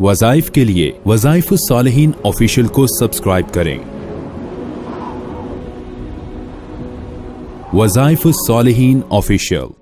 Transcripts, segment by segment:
وظائف کے لیے وظائف الصالحین آفیشیل کو سبسکرائب کریں۔ وظائف الصالحین آفیشیل۔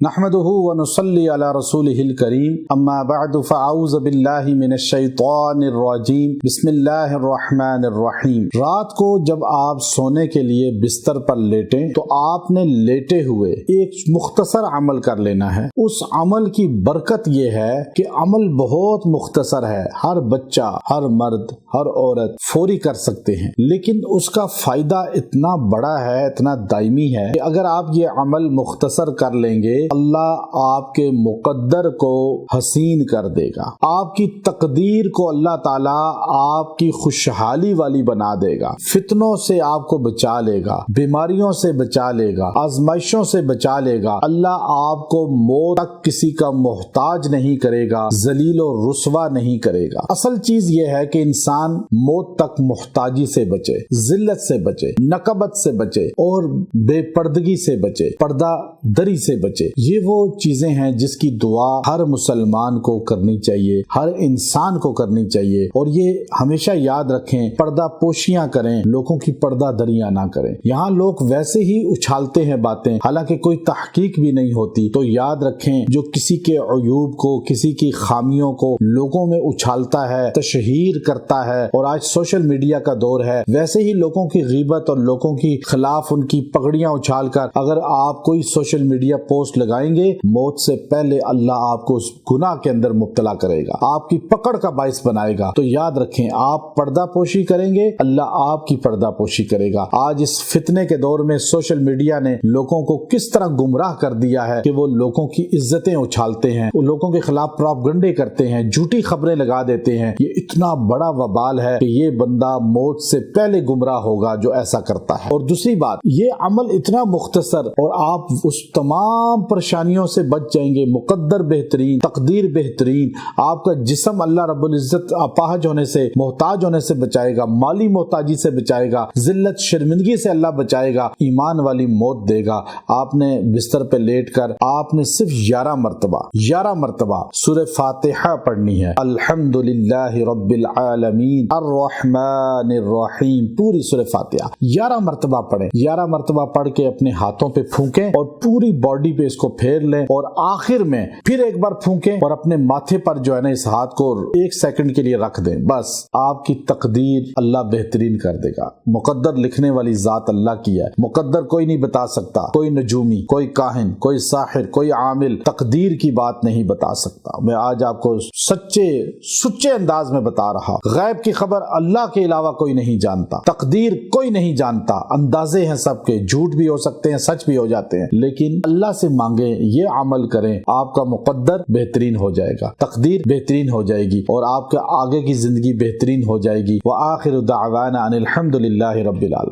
نحمده ونصلي على رسوله الكريم اما بعد فاعوذ بالله من الشیطان الرجیم بسم اللہ الرحمن الرحیم۔ رات کو جب آپ سونے کے لیے بستر پر لیٹیں تو آپ نے لیٹے ہوئے ایک مختصر عمل کر لینا ہے۔ اس عمل کی برکت یہ ہے کہ عمل بہت مختصر ہے، ہر بچہ، ہر مرد، ہر عورت فوری کر سکتے ہیں، لیکن اس کا فائدہ اتنا بڑا ہے، اتنا دائمی ہے کہ اگر آپ یہ عمل مختصر کر لیں گے اللہ آپ کے مقدر کو حسین کر دے گا، آپ کی تقدیر کو اللہ تعالیٰ آپ کی خوشحالی والی بنا دے گا، فتنوں سے آپ کو بچا لے گا، بیماریوں سے بچا لے گا، آزمائشوں سے بچا لے گا۔ اللہ آپ کو موت تک کسی کا محتاج نہیں کرے گا، ذلیل و رسوا نہیں کرے گا۔ اصل چیز یہ ہے کہ انسان موت تک محتاجی سے بچے، ذلت سے بچے، نکبت سے بچے اور بے پردگی سے بچے، پردہ دری سے بچے۔ یہ وہ چیزیں ہیں جس کی دعا ہر مسلمان کو کرنی چاہیے، ہر انسان کو کرنی چاہیے، اور یہ ہمیشہ یاد رکھیں پردہ پوشیاں کریں، لوگوں کی پردہ دریاں نہ کریں۔ یہاں لوگ ویسے ہی اچھالتے ہیں باتیں، حالانکہ کوئی تحقیق بھی نہیں ہوتی، تو یاد رکھیں جو کسی کے عیوب کو، کسی کی خامیوں کو لوگوں میں اچھالتا ہے، تشہیر کرتا ہے، اور آج سوشل میڈیا کا دور ہے، ویسے ہی لوگوں کی غیبت اور لوگوں کی خلاف ان کی پگڑیاں اچھال کر اگر آپ کوئی سوشل میڈیا پوسٹ لگائیں گے، موت سے پہلے اللہ آپ کو اس گناہ کے اندر مبتلا کرے گا، آپ کی پکڑ کا باعث بنائے گا۔ تو یاد رکھیں آپ پردہ پوشی کریں گے، اللہ آپ کی پردہ پوشی کرے گا۔ آج اس فتنے کے دور میں سوشل میڈیا نے لوگوں کو کس طرح گمراہ کر دیا ہے کہ وہ لوگوں کی عزتیں اچھالتے ہیں، وہ لوگوں کے خلاف پروپیگنڈے کرتے ہیں، جھوٹی خبریں لگا دیتے ہیں۔ یہ اتنا بڑا وبال ہے کہ یہ بندہ موت سے پہلے گمراہ ہوگا جو ایسا کرتا ہے۔ اور دوسری بات، یہ عمل اتنا مختصر اور آپ اس تمام پریشانیوں سے بچ جائیں گے، مقدر بہترین، تقدیر بہترین، آپ کا جسم اللہ رب العزت اپاہج ہونے سے، محتاج ہونے سے بچائے گا، مالی محتاجی سے بچائے گا، ذلت شرمندگی سے اللہ بچائے گا، ایمان والی موت دے گا۔ آپ نے بستر پہ لیٹ کر آپ نے صرف 11 مرتبہ سورہ فاتحہ پڑھنی ہے، الحمدللہ رب العالمین الرحمن الرحیم، پوری سورہ فاتحہ 11 مرتبہ پڑھیں۔ 11 مرتبہ پڑھ کے اپنے ہاتھوں پہ پھونکیں اور پوری باڈی پہ اس کو پھیر لیں، اور آخر میں پھر ایک بار پھونکیں اور اپنے ماتھے پر جو ہے نا اس ہاتھ کو 1 سیکنڈ کے لیے رکھ دیں۔ بس آپ کی تقدیر اللہ بہترین کر دے گا۔ مقدر لکھنے والی ذات اللہ کی ہے، مقدر کوئی نہیں بتا سکتا، کوئی نجومی، کوئی کاہن، کوئی ساحر، کوئی عامل تقدیر کی بات نہیں بتا سکتا۔ میں آج آپ کو سچے انداز میں بتا رہا، غیب کی خبر اللہ کے علاوہ کوئی نہیں جانتا، تقدیر کوئی نہیں جانتا، اندازے ہیں سب کے، جھوٹ بھی ہو سکتے ہیں، سچ بھی ہو جاتے ہیں، لیکن اللہ سے مانگیں، یہ عمل کریں، آپ کا مقدر بہترین ہو جائے گا، تقدیر بہترین ہو جائے گی، اور آپ کے آگے کی زندگی بہترین ہو جائے گی۔ وآخر دعوانا ان الحمد للہ رب العالمین۔